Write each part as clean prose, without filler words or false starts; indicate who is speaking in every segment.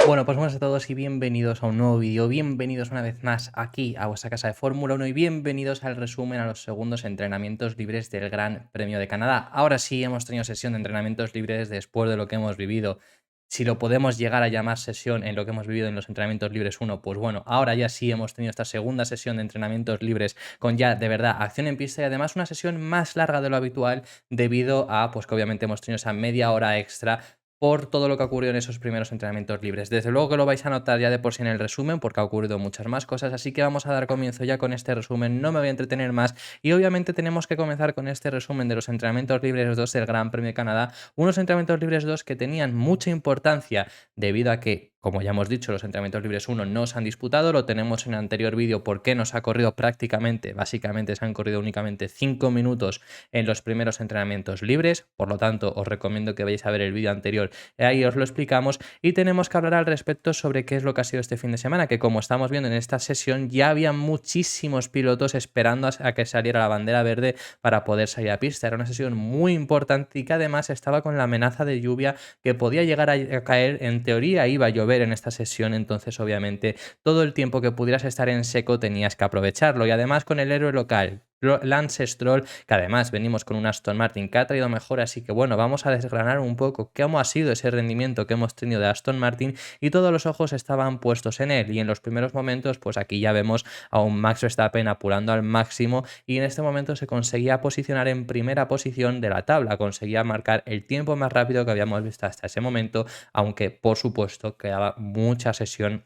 Speaker 1: Bueno, pues buenas a todos y bienvenidos a un nuevo vídeo, bienvenidos una vez más aquí a vuestra casa de Fórmula 1 y bienvenidos al resumen a los segundos entrenamientos libres del Gran Premio de Canadá. Ahora sí hemos tenido sesión de entrenamientos libres después de lo que hemos vivido. Si lo podemos llegar a llamar sesión en lo que hemos vivido en los entrenamientos libres 1, pues bueno, ahora ya sí hemos tenido esta segunda sesión de entrenamientos libres con ya de verdad acción en pista y además una sesión más larga de lo habitual debido a pues que obviamente hemos tenido esa media hora extra por todo lo que ha ocurrido en esos primeros entrenamientos libres. Desde luego que lo vais a notar ya de por sí en el resumen, porque ha ocurrido muchas más cosas, así que vamos a dar comienzo ya con este resumen, no me voy a entretener más y obviamente tenemos que comenzar con este resumen de los entrenamientos libres 2 del Gran Premio de Canadá, unos entrenamientos libres 2 que tenían mucha importancia debido a que, como ya hemos dicho, los entrenamientos libres 1 no se han disputado, lo tenemos en el anterior vídeo porque nos ha corrido prácticamente, básicamente se han corrido únicamente 5 minutos en los primeros entrenamientos libres, por lo tanto os recomiendo que vayáis a ver el vídeo anterior, ahí os lo explicamos y tenemos que hablar al respecto sobre qué es lo que ha sido este fin de semana, que como estamos viendo en esta sesión ya había muchísimos pilotos esperando a que saliera la bandera verde para poder salir a pista. Era una sesión muy importante y que además estaba con la amenaza de lluvia que podía llegar a caer, en teoría iba a llover en esta sesión, entonces obviamente todo el tiempo que pudieras estar en seco tenías que aprovecharlo y además con el héroe local Lance Stroll, que además venimos con un Aston Martin que ha traído mejor, así que bueno, vamos a desgranar un poco cómo ha sido ese rendimiento que hemos tenido de Aston Martin y todos los ojos estaban puestos en él y en los primeros momentos pues aquí ya vemos a un Max Verstappen apurando al máximo y en este momento se conseguía posicionar en primera posición de la tabla, conseguía marcar el tiempo más rápido que habíamos visto hasta ese momento, aunque por supuesto quedaba mucha sesión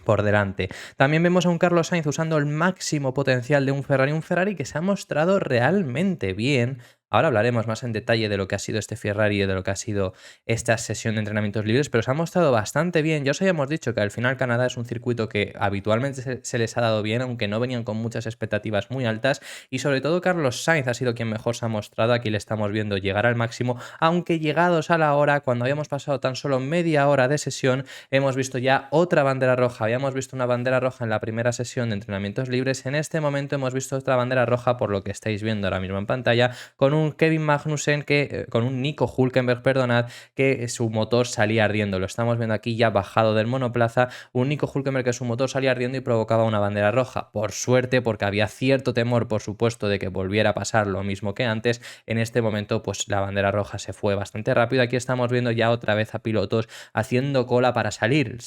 Speaker 1: por delante. También vemos a un Carlos Sainz usando el máximo potencial de un Ferrari que se ha mostrado realmente bien. Ahora hablaremos más en detalle de lo que ha sido este Ferrari y de lo que ha sido esta sesión de entrenamientos libres, pero se ha mostrado bastante bien. Ya os habíamos dicho que al final Canadá es un circuito que habitualmente se les ha dado bien, aunque no venían con muchas expectativas muy altas, y sobre todo Carlos Sainz ha sido quien mejor se ha mostrado. Aquí le estamos viendo llegar al máximo, aunque llegados a la hora, cuando habíamos pasado tan solo media hora de sesión, hemos visto ya otra bandera roja. Habíamos visto una bandera roja en la primera sesión de entrenamientos libres. En este momento hemos visto otra bandera roja, por lo que estáis viendo ahora mismo en pantalla, con un Kevin Magnussen, con un Nico Hülkenberg, perdonad, que su motor salía ardiendo. Lo estamos viendo aquí ya bajado del monoplaza. Un Nico Hülkenberg que su motor salía ardiendo y provocaba una bandera roja. Por suerte, porque había cierto temor, por supuesto, de que volviera a pasar lo mismo que antes. En este momento, pues la bandera roja se fue bastante rápido. Aquí estamos viendo ya otra vez a pilotos haciendo cola para salir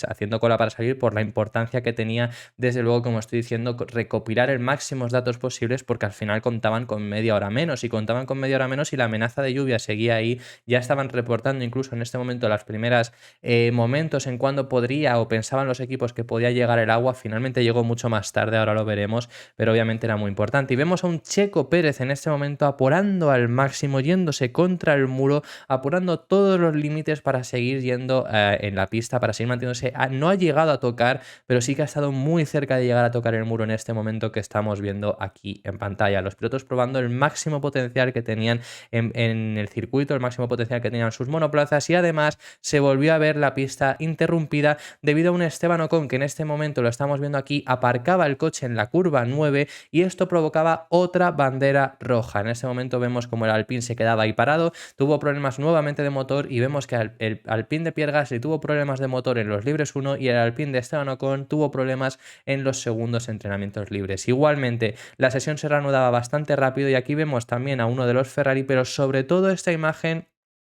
Speaker 1: por la importancia que tenía, desde luego, como estoy diciendo, recopilar el máximos datos posibles, porque al final contaban con media hora menos y la amenaza de lluvia seguía ahí. Ya estaban reportando incluso en este momento las primeras momentos en cuando podría o pensaban los equipos que podía llegar el agua. Finalmente llegó mucho más tarde, ahora lo veremos, pero obviamente era muy importante. Y vemos a un Checo Pérez en este momento apurando al máximo, yéndose contra el muro, apurando todos los límites para seguir yendo en la pista, para seguir manteniéndose. No ha llegado a tocar, pero sí que ha estado muy cerca de llegar a tocar el muro en este momento que estamos viendo aquí en pantalla. Los pilotos probando el máximo potencial que tenían en el circuito, el máximo potencial que tenían sus monoplazas, y además se volvió a ver la pista interrumpida debido a un Esteban Ocon que en este momento, lo estamos viendo aquí, aparcaba el coche en la curva 9 y esto provocaba otra bandera roja. En este momento vemos como el Alpine se quedaba ahí parado, tuvo problemas nuevamente de motor y vemos que el Alpine de Pierre Gasly tuvo problemas de motor en los libres 1 y el Alpine de Esteban Ocon tuvo problemas en los segundos entrenamientos libres. Igualmente, la sesión se reanudaba bastante rápido y aquí vemos también a uno de los Ferrari, pero sobre todo esta imagen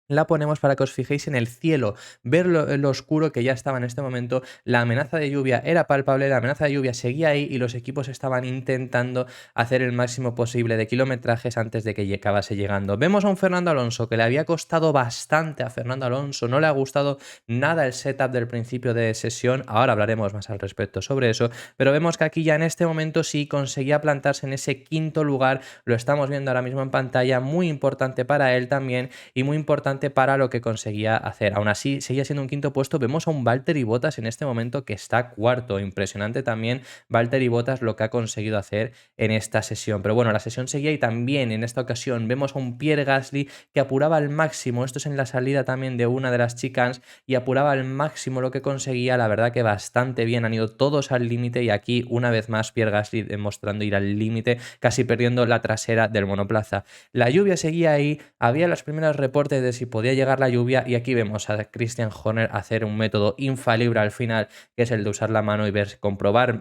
Speaker 1: la ponemos para que os fijéis en el cielo, ver lo oscuro que ya estaba en este momento. La amenaza de lluvia era palpable, la amenaza de lluvia seguía ahí y los equipos estaban intentando hacer el máximo posible de kilometrajes antes de que acabase llegando. Vemos a un Fernando Alonso que le había costado bastante a Fernando Alonso, no le ha gustado nada el setup del principio de sesión, ahora hablaremos más al respecto sobre eso, pero vemos que aquí ya en este momento sí conseguía plantarse en ese quinto lugar, lo estamos viendo ahora mismo en pantalla, muy importante para él también y muy importante para lo que conseguía hacer. Aún así, seguía siendo un quinto puesto. Vemos a un Valtteri Bottas en este momento que está cuarto. Impresionante también Valtteri Bottas lo que ha conseguido hacer en esta sesión. Pero bueno, la sesión seguía y también en esta ocasión vemos a un Pierre Gasly que apuraba al máximo. Esto es en la salida también de una de las chicanes y apuraba al máximo lo que conseguía. La verdad que bastante bien. Han ido todos al límite y aquí una vez más Pierre Gasly demostrando ir al límite, casi perdiendo la trasera del monoplaza. La lluvia seguía ahí. Había los primeros reportes de si podía llegar la lluvia, y aquí vemos a Christian Horner hacer un método infalible al final, que es el de usar la mano y ver, comprobar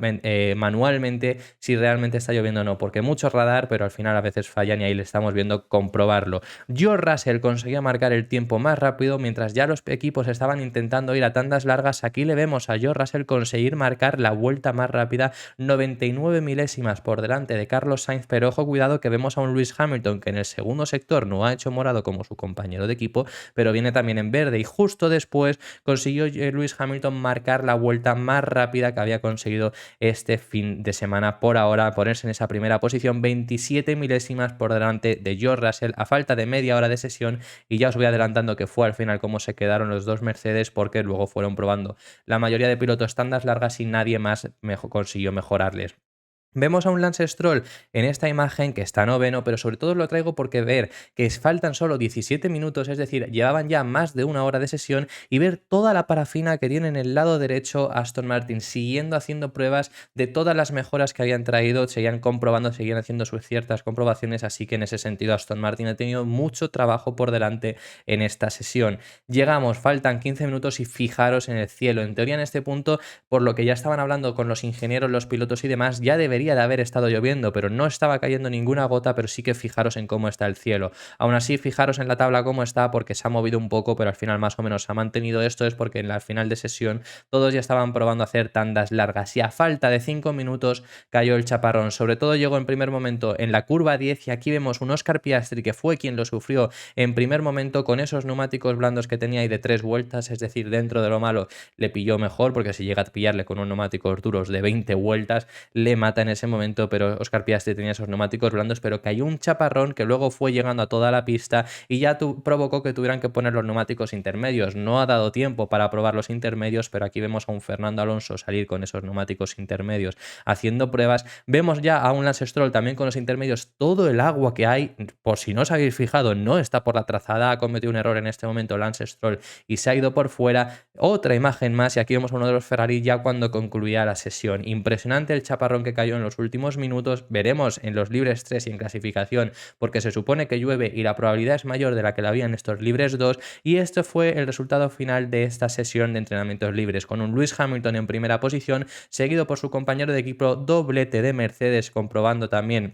Speaker 1: manualmente si realmente está lloviendo o no, porque mucho radar, pero al final a veces fallan y ahí le estamos viendo comprobarlo. George Russell conseguía marcar el tiempo más rápido, mientras ya los equipos estaban intentando ir a tandas largas. Aquí le vemos a George Russell conseguir marcar la vuelta más rápida, 99 milésimas por delante de Carlos Sainz, pero ojo, cuidado, que vemos a un Lewis Hamilton que en el segundo sector no ha hecho morado como su compañero de equipo, pero viene también en verde, y justo después consiguió Lewis Hamilton marcar la vuelta más rápida que había conseguido este fin de semana, por ahora ponerse en esa primera posición, 27 milésimas por delante de George Russell a falta de media hora de sesión. Y ya os voy adelantando que fue al final cómo se quedaron los dos Mercedes, porque luego fueron probando la mayoría de pilotos tandas largas y nadie más consiguió mejorarles. Vemos a un Lance Stroll en esta imagen que está noveno, pero sobre todo lo traigo porque ver que faltan solo 17 minutos, es decir, llevaban ya más de una hora de sesión, y ver toda la parafina que tiene en el lado derecho Aston Martin, siguiendo haciendo pruebas de todas las mejoras que habían traído, seguían comprobando, seguían haciendo sus ciertas comprobaciones, así que en ese sentido Aston Martin ha tenido mucho trabajo por delante en esta sesión. Llegamos, faltan 15 minutos y fijaros en el cielo. En teoría en este punto, por lo que ya estaban hablando con los ingenieros, los pilotos y demás, ya debería de haber estado lloviendo, pero no estaba cayendo ninguna gota, pero sí que fijaros en cómo está el cielo. Aún así, fijaros en la tabla cómo está, porque se ha movido un poco, pero al final más o menos se ha mantenido. Esto es porque en la final de sesión todos ya estaban probando hacer tandas largas, y a falta de 5 minutos cayó el chaparrón. Sobre todo llegó en primer momento en la curva 10, y aquí vemos un Oscar Piastri que fue quien lo sufrió en primer momento con esos neumáticos blandos que tenía y de 3 vueltas, es decir, dentro de lo malo le pilló mejor, porque si llega a pillarle con unos neumáticos duros de 20 vueltas le mata en ese momento, pero Oscar Piastri tenía esos neumáticos blandos, pero cayó un chaparrón que luego fue llegando a toda la pista y ya provocó que tuvieran que poner los neumáticos intermedios. No ha dado tiempo para probar los intermedios, pero aquí vemos a un Fernando Alonso salir con esos neumáticos intermedios haciendo pruebas. Vemos ya a un Lance Stroll también con los intermedios. Todo el agua que hay, por si no os habéis fijado, no está por la trazada, ha cometido un error en este momento Lance Stroll y se ha ido por fuera. Otra imagen más, y aquí vemos a uno de los Ferrari ya cuando concluía la sesión. Impresionante el chaparrón que cayó en los últimos minutos. Veremos en los libres 3 y en clasificación, porque se supone que llueve y la probabilidad es mayor de la que la había en estos libres 2, y esto fue el resultado final de esta sesión de entrenamientos libres, con un Lewis Hamilton en primera posición, seguido por su compañero de equipo, doblete de Mercedes, comprobando también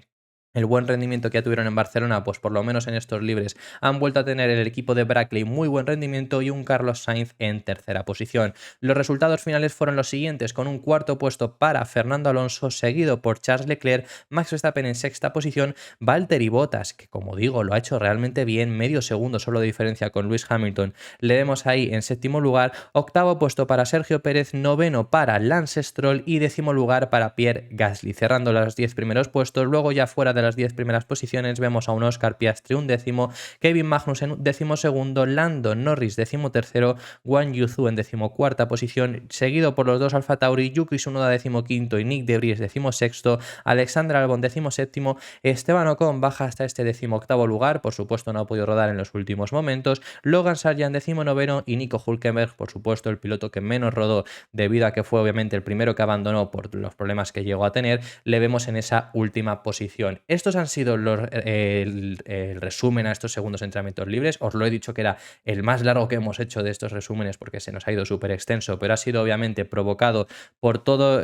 Speaker 1: el buen rendimiento que ya tuvieron en Barcelona. Pues por lo menos en estos libres han vuelto a tener el equipo de Brackley muy buen rendimiento, y un Carlos Sainz en tercera posición. Los resultados finales fueron los siguientes, con un cuarto puesto para Fernando Alonso, seguido por Charles Leclerc, Max Verstappen en sexta posición, Valtteri Bottas, que como digo lo ha hecho realmente bien, medio segundo solo de diferencia con Lewis Hamilton, le vemos ahí en séptimo lugar, octavo puesto para Sergio Pérez, noveno para Lance Stroll y décimo lugar para Pierre Gasly, cerrando los 10 primeros puestos. Luego ya fuera de las 10 primeras posiciones vemos a un Oscar Piastri un décimo, Kevin Magnussen décimo segundo, Lando Norris décimo tercero, Guan Yuzu en decimocuarta posición, seguido por los dos Alfa Tauri, Yuki Tsunoda décimo quinto y Nick de Vries décimo sexto, Alexander Albon décimo séptimo, Esteban Ocon baja hasta este décimo octavo lugar, por supuesto no ha podido rodar en los últimos momentos, Logan Sargent décimo noveno y Nico Hülkenberg, por supuesto el piloto que menos rodó debido a que fue obviamente el primero que abandonó por los problemas que llegó a tener, le vemos en esa última posición. Estos han sido el resumen a estos segundos entrenamientos libres. Os lo he dicho que era el más largo que hemos hecho de estos resúmenes, porque se nos ha ido súper extenso, pero ha sido obviamente provocado por todo,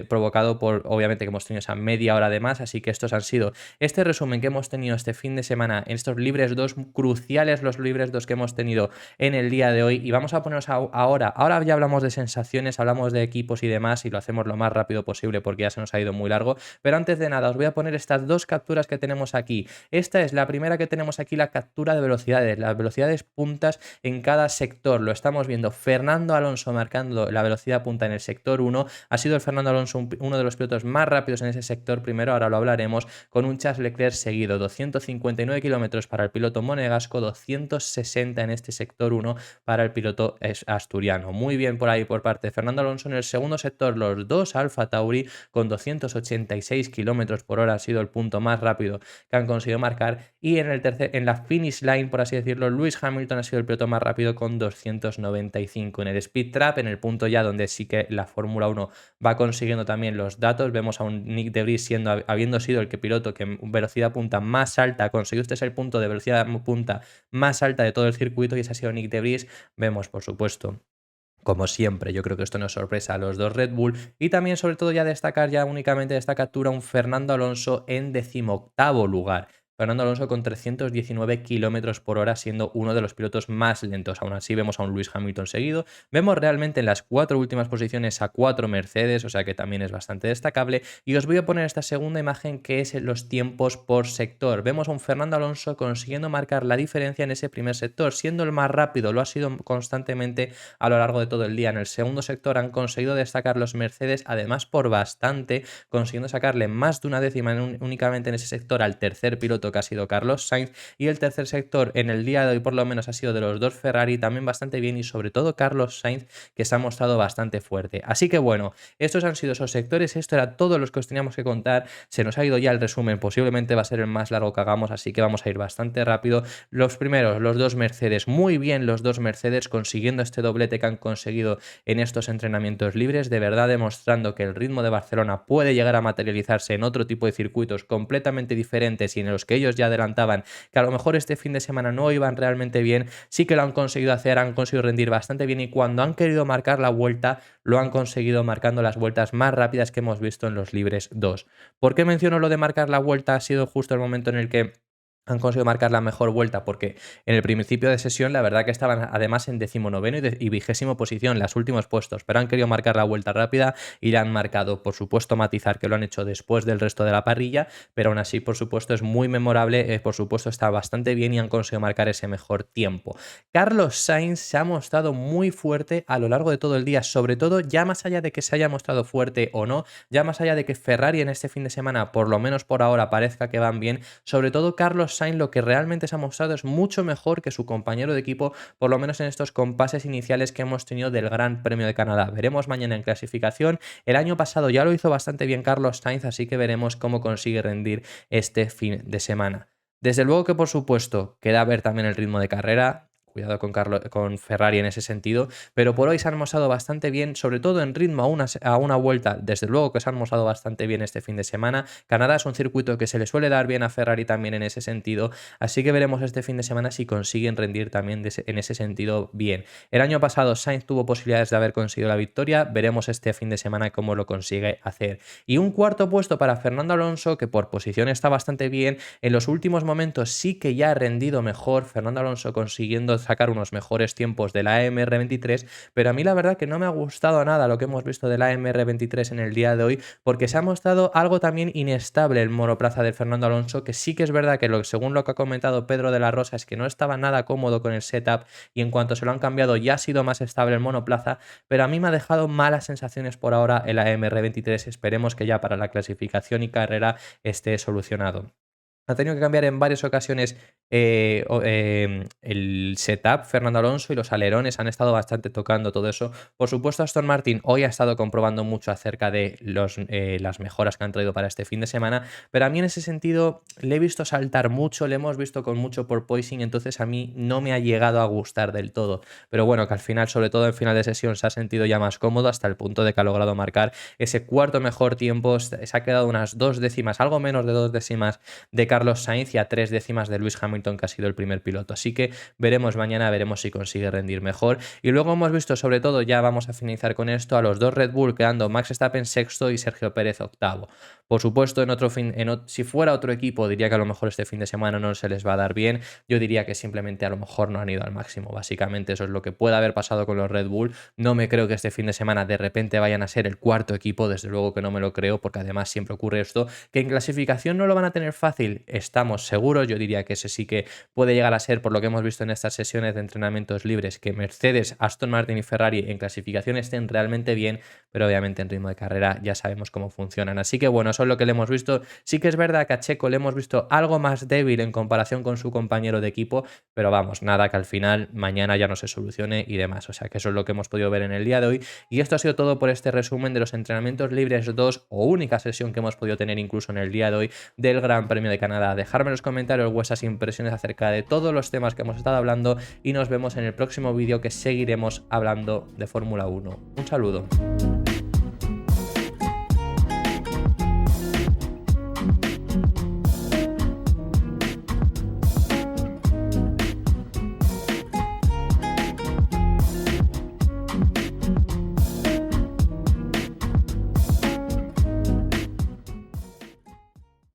Speaker 1: provocado por obviamente que hemos tenido esa media hora de más. Así que estos han sido este resumen que hemos tenido este fin de semana en estos libres 2, cruciales los libres 2 que hemos tenido en el día de hoy. Y vamos a ponernos ahora ya hablamos de sensaciones, hablamos de equipos y demás, y lo hacemos lo más rápido posible porque ya se nos ha ido muy largo. Pero antes de nada os voy a poner estas dos capturas que tenemos aquí. Esta es la primera que tenemos aquí, la captura de velocidades, las velocidades puntas en cada sector. Lo estamos viendo, Fernando Alonso marcando la velocidad punta en el sector 1. Ha sido el Fernando Alonso uno de los pilotos más rápidos en ese sector primero, ahora lo hablaremos, con un Charles Leclerc seguido, 259 kilómetros para el piloto monegasco, 260 en este sector 1 para el piloto asturiano. Muy bien por ahí por parte de Fernando Alonso. En el segundo sector los dos Alfa Tauri con 286 kilómetros por hora ha sido el punto más rápido que han conseguido marcar. Y en la finish line, por así decirlo, Lewis Hamilton ha sido el piloto más rápido con 295. En el speed trap, en el punto ya donde sí que la Fórmula 1 va consiguiendo también los datos, vemos a un Nick de Vries habiendo sido el piloto que en velocidad punta más alta ha conseguido. Este es el punto de velocidad punta más alta de todo el circuito y ese ha sido Nick de Vries. Vemos, por supuesto, como siempre, yo creo que esto no es sorpresa a los dos Red Bull. Y también, sobre todo, ya destacar ya únicamente de esta captura un Fernando Alonso en 18º lugar. Fernando Alonso con 319 kilómetros por hora, siendo uno de los pilotos más lentos. Aún así, vemos a un Lewis Hamilton seguido. Vemos realmente en las 4 últimas posiciones a 4 Mercedes, o sea que también es bastante destacable. Y os voy a poner esta segunda imagen, que es los tiempos por sector. Vemos a un Fernando Alonso consiguiendo marcar la diferencia en ese primer sector, siendo el más rápido, lo ha sido constantemente a lo largo de todo el día. En el segundo sector han conseguido destacar los Mercedes, además por bastante, consiguiendo sacarle más de una décima únicamente en ese sector al tercer piloto, que ha sido Carlos Sainz. Y el tercer sector en el día de hoy por lo menos ha sido de los dos Ferrari, también bastante bien, y sobre todo Carlos Sainz, que se ha mostrado bastante fuerte. Así que bueno, estos han sido esos sectores, esto era todo lo que os teníamos que contar. Se nos ha ido ya el resumen, posiblemente va a ser el más largo que hagamos, así que vamos a ir bastante rápido. Los primeros, los dos Mercedes, muy bien los dos Mercedes consiguiendo este doblete que han conseguido en estos entrenamientos libres, de verdad demostrando que el ritmo de Barcelona puede llegar a materializarse en otro tipo de circuitos completamente diferentes y en los que ellos ya adelantaban que a lo mejor este fin de semana no iban realmente bien. Sí que lo han conseguido hacer, han conseguido rendir bastante bien, y cuando han querido marcar la vuelta lo han conseguido marcando las vueltas más rápidas que hemos visto en los libres 2. ¿Por qué menciono lo de marcar la vuelta? Ha sido justo el momento en el que han conseguido marcar la mejor vuelta, porque en el principio de sesión la verdad que estaban además en 19º y 20ª posición, los últimos puestos, pero han querido marcar la vuelta rápida y la han marcado. Por supuesto, matizar que lo han hecho después del resto de la parrilla, pero aún así, por supuesto, es muy memorable, por supuesto está bastante bien y han conseguido marcar ese mejor tiempo. Carlos Sainz se ha mostrado muy fuerte a lo largo de todo el día, sobre todo ya más allá de que se haya mostrado fuerte o no, ya más allá de que Ferrari en este fin de semana, por lo menos por ahora, parezca que van bien, sobre todo Carlos Sainz lo que realmente se ha mostrado es mucho mejor que su compañero de equipo, por lo menos en estos compases iniciales que hemos tenido del Gran Premio de Canadá. Veremos mañana en clasificación. El año pasado ya lo hizo bastante bien Carlos Sainz, así que veremos cómo consigue rendir este fin de semana. Desde luego que, por supuesto, queda ver también el ritmo de carrera. Cuidado con Ferrari en ese sentido, pero por hoy se han mostrado bastante bien, sobre todo en ritmo a una vuelta. Desde luego que se han mostrado bastante bien este fin de semana. Canadá es un circuito que se le suele dar bien a Ferrari también en ese sentido, así que veremos este fin de semana si consiguen rendir también en ese sentido bien. El año pasado Sainz tuvo posibilidades de haber conseguido la victoria, veremos este fin de semana cómo lo consigue hacer. Y un cuarto puesto para Fernando Alonso, que por posición está bastante bien, en los últimos momentos sí que ya ha rendido mejor, Fernando Alonso consiguiendo sacar unos mejores tiempos de la AMR23, pero a mí la verdad que no me ha gustado nada lo que hemos visto de la AMR23 en el día de hoy, porque se ha mostrado algo también inestable el monoplaza de Fernando Alonso, que sí que es verdad que según lo que ha comentado Pedro de la Rosa es que no estaba nada cómodo con el setup, y en cuanto se lo han cambiado ya ha sido más estable el monoplaza, pero a mí me ha dejado malas sensaciones por ahora el AMR23. Esperemos que ya para la clasificación y carrera esté solucionado. Ha tenido que cambiar en varias ocasiones el setup Fernando Alonso, y los alerones han estado bastante tocando todo eso. Por supuesto, Aston Martin hoy ha estado comprobando mucho acerca de las mejoras que han traído para este fin de semana, pero a mí en ese sentido le he visto saltar mucho, le hemos visto con mucho porpoising, entonces a mí no me ha llegado a gustar del todo. Pero bueno, que al final, sobre todo en final de sesión, se ha sentido ya más cómodo hasta el punto de que ha logrado marcar ese cuarto mejor tiempo. Se ha quedado unas 2 décimas, algo menos de 2 décimas de Carlos Sainz y a 3 décimas de Lewis Hamilton, que ha sido el primer piloto. Así que veremos mañana, veremos si consigue rendir mejor. Y luego hemos visto, sobre todo, ya vamos a finalizar con esto, a los dos Red Bull quedando Max Verstappen sexto y Sergio Pérez octavo. Por supuesto, si fuera otro equipo, diría que a lo mejor este fin de semana no se les va a dar bien. Yo diría que simplemente a lo mejor no han ido al máximo. Básicamente eso es lo que puede haber pasado con los Red Bull. No me creo que este fin de semana de repente vayan a ser el cuarto equipo, desde luego que no me lo creo, porque además siempre ocurre esto, que en clasificación no lo van a tener fácil. Estamos seguros, yo diría que ese sí que puede llegar a ser, por lo que hemos visto en estas sesiones de entrenamientos libres, que Mercedes, Aston Martin y Ferrari en clasificación estén realmente bien, pero obviamente en ritmo de carrera ya sabemos cómo funcionan. Así que bueno, eso es lo que le hemos visto. Sí que es verdad que a Checo le hemos visto algo más débil en comparación con su compañero de equipo, pero vamos, nada que al final mañana ya no se solucione y demás. O sea que eso es lo que hemos podido ver en el día de hoy. Y esto ha sido todo por este resumen de los entrenamientos libres 2 o única sesión que hemos podido tener incluso en el día de hoy del Gran Premio de Canadá. Dejadme en los comentarios vuestras impresiones acerca de todos los temas que hemos estado hablando y nos vemos en el próximo vídeo que seguiremos hablando de Fórmula 1. Un saludo.